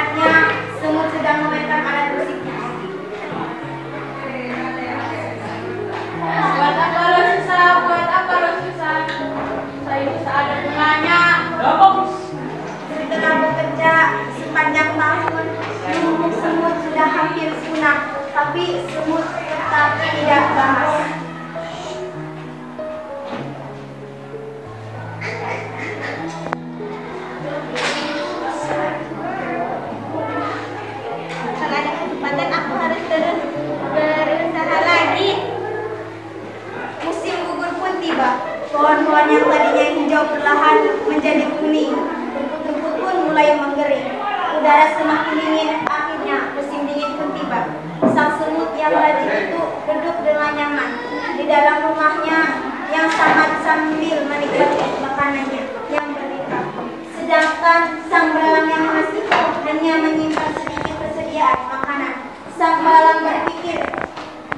Saatnya semut sedang memainkan alat musiknya. Buat apa lo susah? Buat apa lo susah? Saya bisa ada gunanya. Di tengah bekerja sepanjang tahun, semut sudah hampir punah, tapi semut tetap tidak bahas. Kalau ada kesempatan aku harus terus berusaha lagi. Musim gugur pun tiba. Pohon-pohon yang tadinya hijau perlahan menjadi kuning. Rumput-rumput pun mulai menggering. Udara semakin dingin. Akhirnya musim dingin pun tiba. Sang semut yang rajin itu duduk dengan nyaman di dalam rumahnya yang sangat sambil menikmati makanannya yang berlimpah. Sedangkan sang belalang yang masih hanya menyimpan sedikit persediaan makanan. Sang belalang berpikir,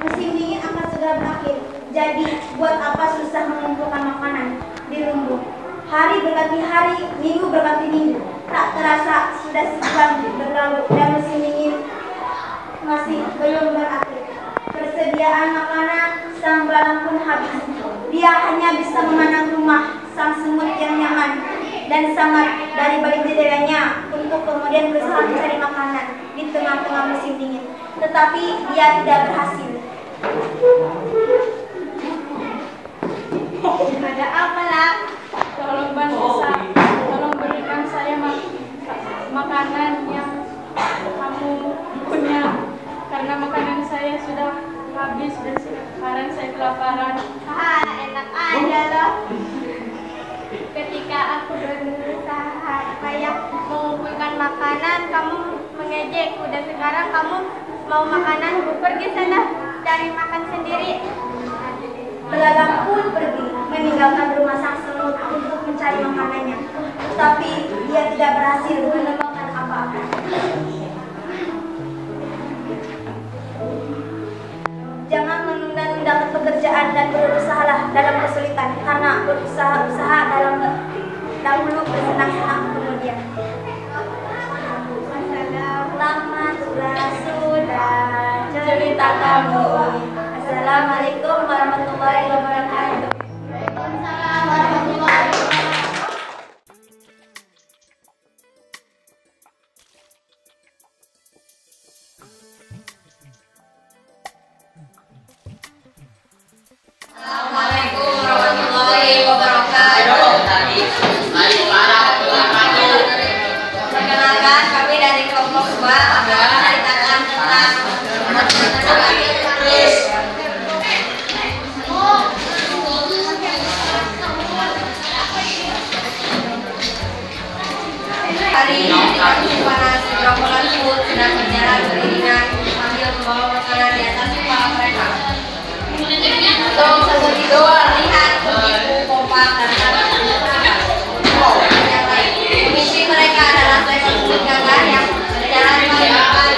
musim dingin akan segera berakhir. Jadi, buat apa susah mengumpulkan makanan di lumbung? Hari berganti hari, minggu berganti minggu. Tak terasa sudah sebulan berlalu dan musim dingin masih belum berakhir. Persediaan makanan sang belalang pun habis. Dia hanya bisa memandang rumah sang semut yang nyaman dan sangat dari balik jendelanya untuk kemudian berusaha mencari makanan di tengah-tengah musim dingin. Tetapi dia tidak berhasil. Ada apa lah? Tolong bantu saya, tolong berikan saya makanan yang kamu punya, karena makanan saya sudah habis dan sekarang saya kelaparan. Enak aja loh. Ketika aku berusaha supaya mengumpulkan makanan, kamu mengejekku, dan sekarang kamu mau makanan, pergi sana cari makan sendiri. Belalang pun pergi meninggalkan rumah sang semut untuk mencari makanannya, tetapi dia tidak berhasil menemukan apa-apa. Jangan menunda-nunda pekerjaan dan berusahalah dalam kesulitan, karena berusaha dalam dahulu bersenang-senang kemudian. Sudah cerita kami. Assalamualaikum warahmatullahi wabarakatuh. Waalaikumsalam warahmatullahi wabarakatuh. Assalamualaikum warahmatullahi wabarakatuh. Perkenalkan, kami dari kelompok 2 akan menceritakan tentang hari ini para segerombolan semut sedang berjalan beriringan sambil membawa makanan di atas kepala mereka. Semut itu terlihat begitu kompak dan sangat menyenangkan. Yang lain, mimpi mereka adalah seekor semut gagah yang berjalan paling depan,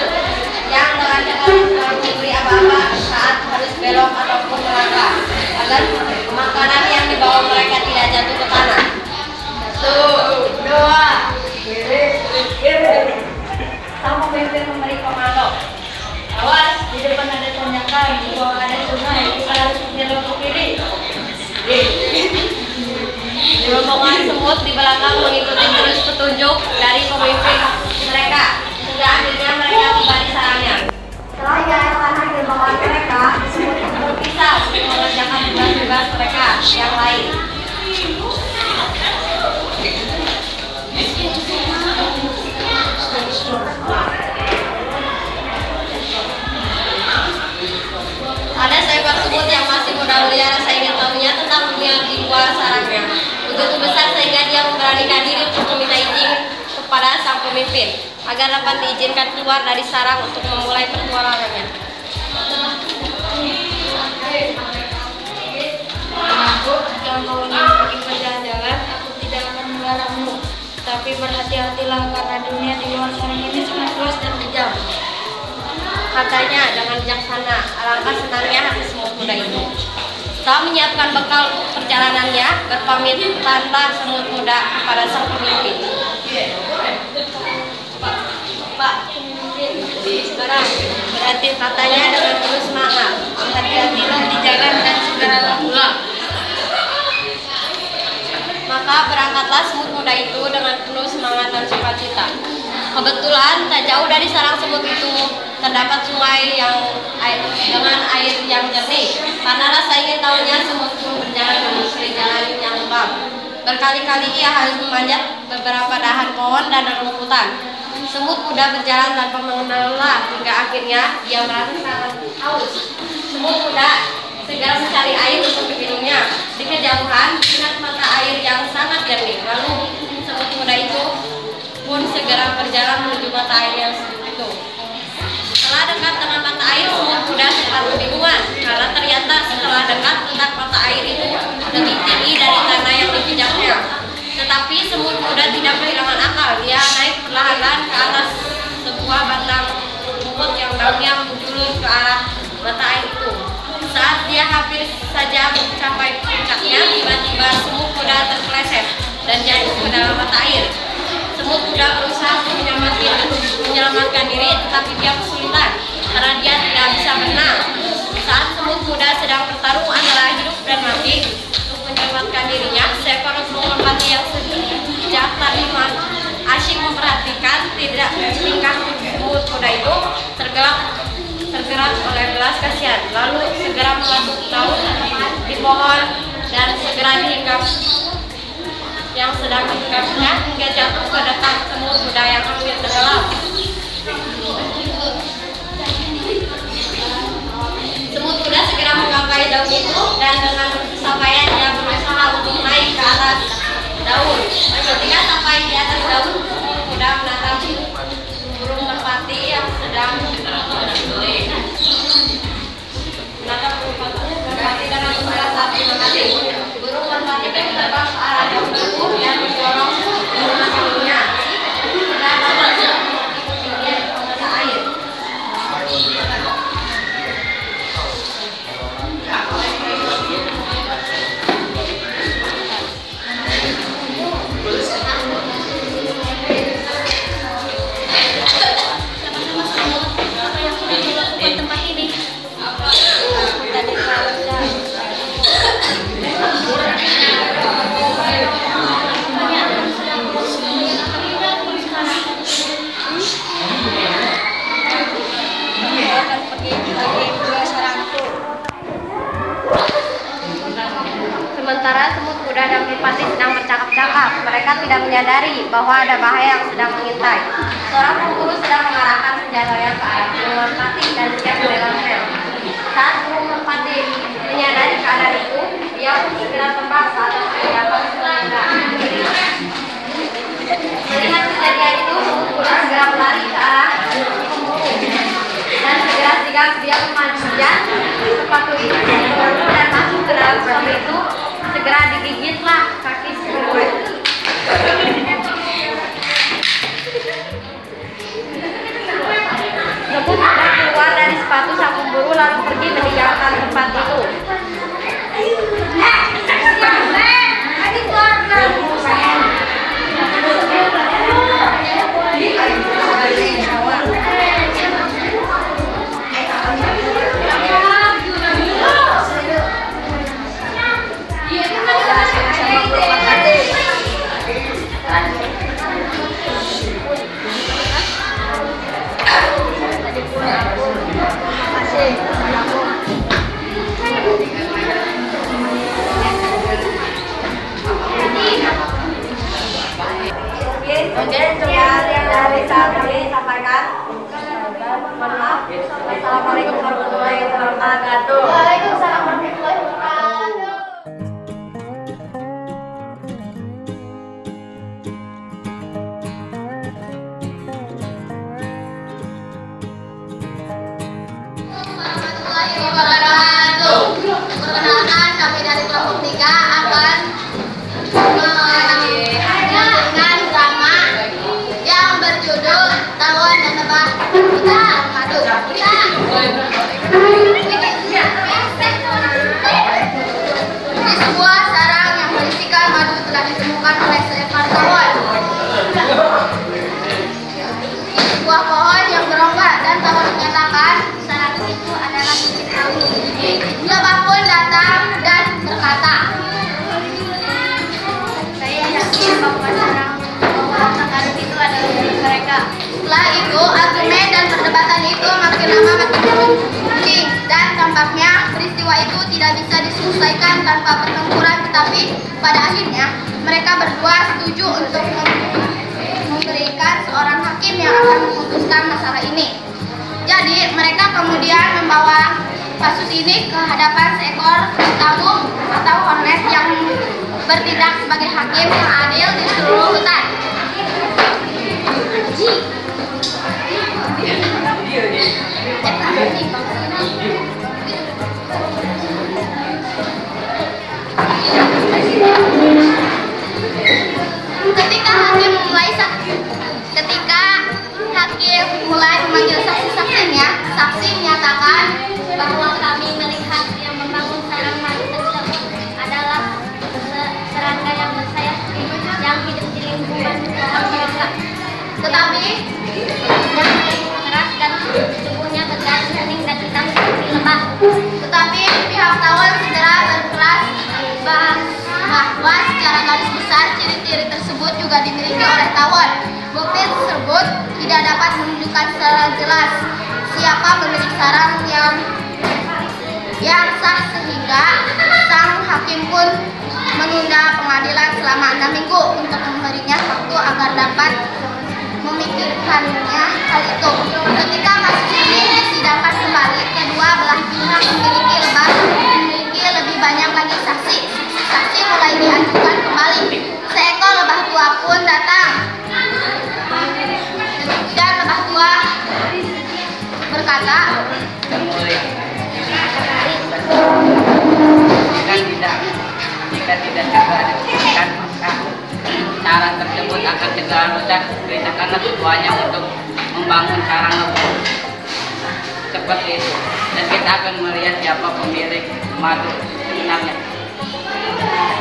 yang dengan cepat memberi aba-aba saat harus belok ataupun melangkah, agar makanan yang dibawa mereka tidak jatuh ke tanah. 1, 2. Sang pemimpin memberi komando. Awas, di depan ada tanjakan, di bawah ada sungai, kita harus belok ke kiri. Rombongan semut di belakang mengikuti terus petunjuk dari pemimpin mereka, hingga akhirnya mereka tiba di sarangnya. Setelah jalan tanah di bawah mereka, semut berpisah untuk mengerjakan tugas-tugas mereka yang lain. Ada seekor semut yang masih muda belia, rasa ingin tahunya tentang dunia di luar sarangnya. Begitu besar sehingga dia memberanikan diri untuk meminta izin kepada sang pemimpin agar dapat diizinkan keluar dari sarang untuk memulai petualangannya. Jika kau ingin pergi berjalan-jalan, aku tidak akan melarangmu. Tapi berhati-hatilah karena dunia di luar sarang ini sangat luas dan kejam. Katanya dengan bijaksana, alangkah senangnya hati semut muda itu. Setelah menyiapkan bekal untuk perjalanannya, berpamitlah semut muda kepada sang pemimpin. Pak, cita-cita. Berarti katanya dengan terus semangat. Hati-hatilah di jalan dan segeralah pulang. Maka berangkatlah semut muda itu dengan penuh semangat dan sukacita. Kebetulan tak jauh dari sarang semut itu terdapat sungai dengan air yang jernih. Karena rasa ingin tahunya, semut pun berjalan menyusuri jalan yang lembab. Berkali-kali ia harus memanjat beberapa dahan pohon dan rumputan. Semut muda berjalan tanpa mengenal lelah hingga akhirnya dia merasa sangat haus. Semut muda segera mencari air untuk diminumnya. Di kejauhan melihat mata air yang sangat jernih. Lalu semut muda itu pun segera berjalan menuju mata air yang itu. Setelah dekat dengan mata air, semut muda sempat kebingungan karena ternyata setelah dekat letak mata air itu lebih tinggi dari tanah yang dipijaknya. Tetapi semut muda tidak kehilangan akal. Dia naik perlahan-lahan ke atas sebuah batang rumput yang daunnya menjulur ke arah mata air itu. Saat dia hampir saja mencapai puncaknya, tiba-tiba semut muda terpeleset dan jatuh ke dalam mata air. Semut muda berusaha menyelamatkan diri, tetapi dia kesulitan karena dia tidak bisa berenang. Saat semut muda sedang bertarung antara hidup dan mati untuk menyelamatkan dirinya, seekor burung merpati yang sejak tadi asyik memperhatikan tingkah semut muda itu tergerak oleh belas kasihan, lalu segera mengatuk daun di pohon dan segera dihinggap yang sedang dihinggapinya hingga jatuh ke dekat semut muda yang hampir tenggelam. Semut muda segera menggapai daun itu dan dengan susah payah dia berusaha untuk naik ke atas daun. Ketika sampai di atas daun, semut muda menatap burung merpati yang sedang menatap burung merpati dengan merasa terima kasih. Burung merpati terbang ke arah daun itu dan mendorong burung merpatinya dan kemudian ke mata air. Tempat ini sementara semut muda dan merpati sedang bercakap-cakap. Mereka tidak menyadari bahwa ada bahaya yang sedang mengintai. Seorang pemburu sedang mengarahkan senjatanya ke arah burung merpati dan siap menembaknya. Saat burung merpati menyadari keadaan itu, dia pun segera terbang ke atas kehidupan serangga. Melihat kejadian itu, semut muda segera melari ke arah pemburu dan segera sigap dia memanjat sepatu itu dan masuk ke dalam sepatu itu. Segera digigitlah kaki semut. Semut muda keluar dari sepatu sang pemburu lalu pergi meninggalkan tempat itu. Mungkin sekian yang bisa kami sampaikan. Maaf. Assalamualaikum warahmatullahi wabarakatuh. Waalaikumsalam warahmatullahi wabarakatuh. Perkenalkan, kami dari kelompok 3 akan dengan drama yang berjudul Tawon dan Lebah. Kita mengadu. Kita Dampaknya, peristiwa itu tidak bisa diselesaikan tanpa pertempuran, tetapi pada akhirnya mereka berdua setuju untuk memberikan seorang hakim yang akan memutuskan masalah ini. Jadi mereka kemudian membawa kasus ini ke hadapan seekor tabung atau hornet yang bertindak sebagai hakim yang adil di seluruh hutan. Ketika hakim mulai memanggil saksi-saksinya, saksi menyatakan bahwa kami melihat yang membangun sarang madu tersebut adalah serangga yang bersayap yang hidup di lingkungan pohon kelapa. Tetapi yang keras dan tubuhnya bergaris kuning dan hitam seperti lebah. Tetapi pihak tawon segera berkeras bahwa secara garis besar ciri-ciri tersebut juga dimiliki oleh tawon. Bukti tersebut tidak dapat menunjukkan secara jelas siapa pemilik sarang yang sah, sehingga sang hakim pun menunda pengadilan selama 6 minggu untuk memberinya waktu agar dapat memikirkannya hal itu. Ketika kasus ini disidangkan kembali, kedua belah pihak memiliki lebih banyak lagi saksi. Saksi mulai diajukan kembali. Seekor lebah tua pun datang. Dan lebah tua berkata, jika tidak segera diputuskan, maka sarang tersebut akan segera rusak. Perintahkanlah keduanya untuk membangun sarang lebah seperti itu, dan kita akan melihat siapa pemilik madu sebenarnya.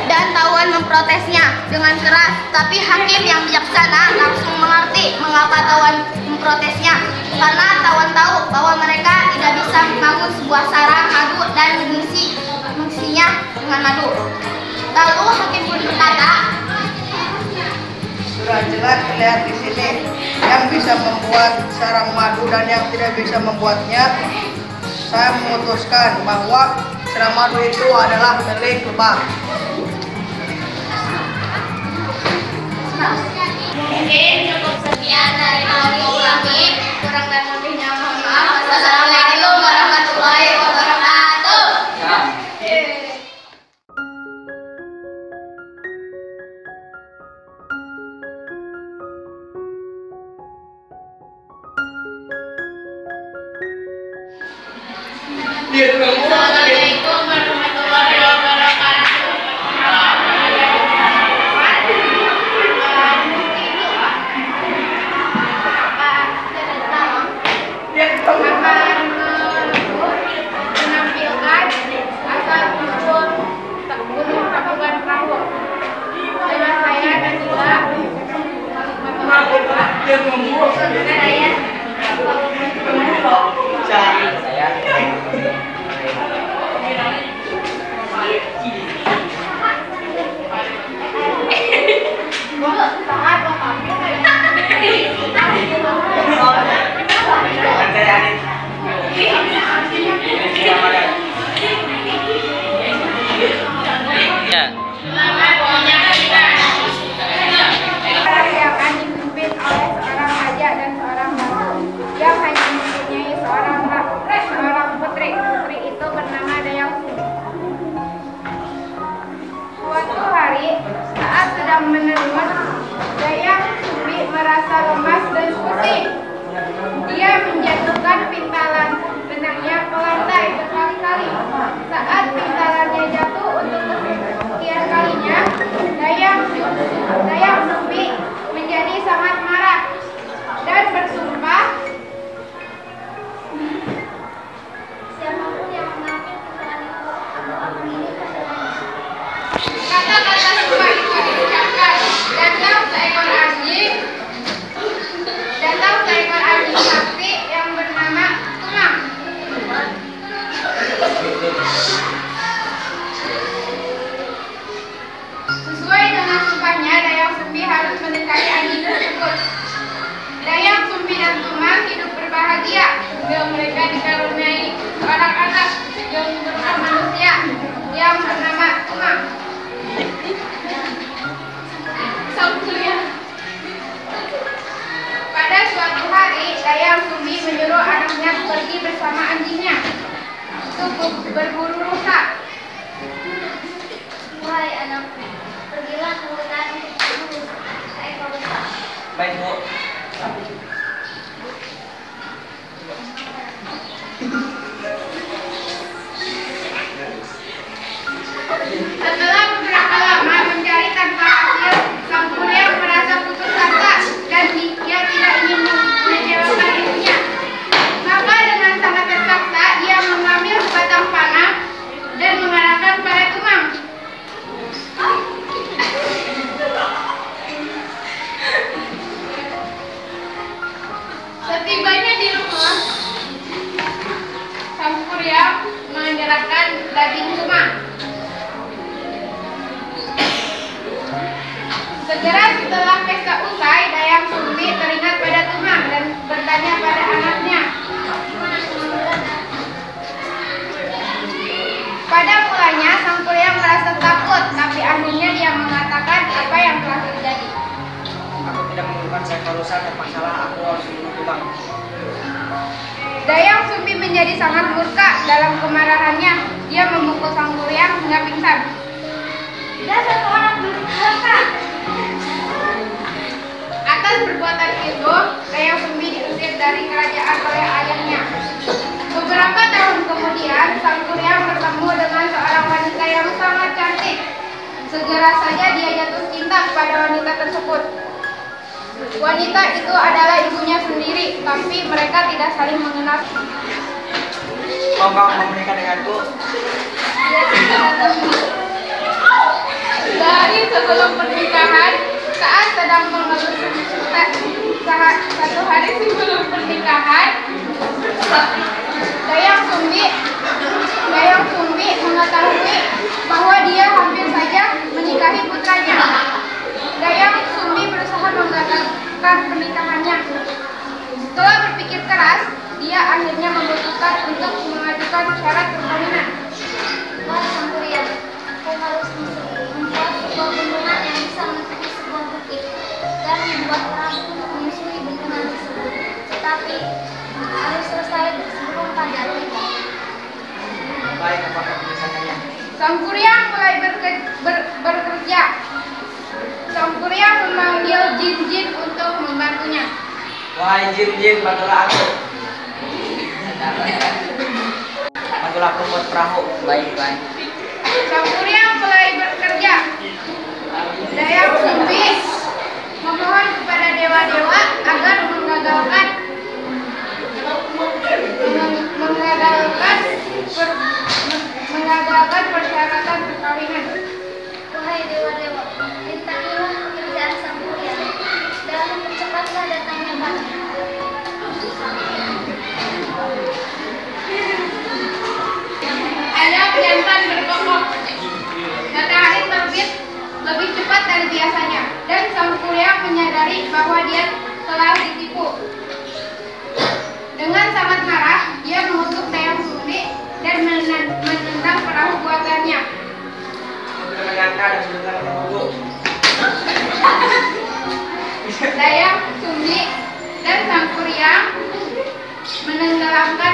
Dan tawon memprotesnya dengan keras, tapi hakim yang bijaksana langsung mengerti mengapa tawon memprotesnya. Karena tawon tahu bahwa mereka tidak bisa membangun sebuah sarang madu dan mengisinya dengan madu. Lalu hakim pun berkata, sudah jelas terlihat di sini yang bisa membuat sarang madu dan yang tidak bisa membuatnya. Saya memutuskan bahwa sarang madu itu adalah milik lebah. mungkin cukup sekian dari audio kami. Kurang dan lebihnya mohon maaf. Wassalamualaikum warahmatullahi wabarakatuh. Assalamualaikum warahmatullahi wabarakatuh. Menampilkan asal usul gunung tabungan perahu dengan saya dan juga yang akan dipimpin oleh seorang raja dan seorang bahagia bila mereka dikaruniai seorang anak yang bernama manusia yang bernama Umang. Sang Surya. Pada suatu hari, Dayang Sumbi menyuruh anaknya pergi bersama anjingnya untuk berburu rusa. Wahai anakku, pergilah ke hutan untuk berburu seekor rusa. Baik, Bu. Setelah beberapa lama mencari tanpa hasil, Sang Surya merasa putus asa dan dia tidak ingin mengecewakan ibunya. Maka dengan sangat terpaksa dia mengambil sebatang panah dan mengarahkan pada Tumang. Setibanya di rumah, Sang Surya mengenyalakan daging Tumang. Segera setelah pesta usai, Dayang Sumbi teringat pada Tumang dan bertanya pada anaknya. Pada mulanya Sang Surya merasa takut, tapi akhirnya dia mengatakan apa yang telah terjadi. Aku tidak menemukan seekor rusa, terpaksalah aku harus membunuh Tumang. Dayang Sumbi menjadi sangat murka. Dalam kemarahannya, dia memukul Sang Surya hingga pingsan. Dasar orang durhaka. Atas perbuatan itu, Dayang Sumbi diusir dari kerajaan oleh ayahnya. Beberapa tahun kemudian, Sang Surya bertemu dengan seorang wanita yang sangat cantik. Segera saja dia jatuh cinta kepada wanita tersebut. Wanita itu adalah ibunya sendiri, tapi mereka tidak saling mengenal. Kau mau menikah denganku? Dari sebelum pernikahan, saat sedang mengelus satu hari sebelum pernikahan, Dayang Sumbi mengetahui bahwa dia hampir saja menikahi putranya. Dayang Sumbi berusaha menggagalkan pernikahannya. Setelah berpikir keras, dia akhirnya memutuskan untuk mengajukan syarat perkawinan. Wahai Sang Surya, kau harus membuat sebuah bendungan yang bisa menutupi sebuah bukit dan membuat orang untuk menyusuri bendungan tersebut. Tetapi harus selesai sebelum fajar tiba. Baik, apakah penyelesaiannya? Sang Surya mulai bekerja. Sang Surya memanggil jin-jin untuk membantunya. Wahai jin-jin, bantulah aku. Bantulah aku buat perahu. Baik. Sang Surya mulai bekerja. Dayang Sumbi memohon kepada dewa-dewa agar mengagalkan persyaratan perkawinan. Wahai dewa-dewa, rintangilah pekerjaan Sang Surya dan percepatlah datangnya pagi. Ada jantan berkokok. Matahari terbit lebih cepat dari biasanya, dan Sang Surya menyadari bahwa dia telah ditipu. Dengan sangat marah, dia mengutuk Dayang Sumbi dan menendang perahu buatannya. Dayang Sumbi dan Sang Surya menenggelamkan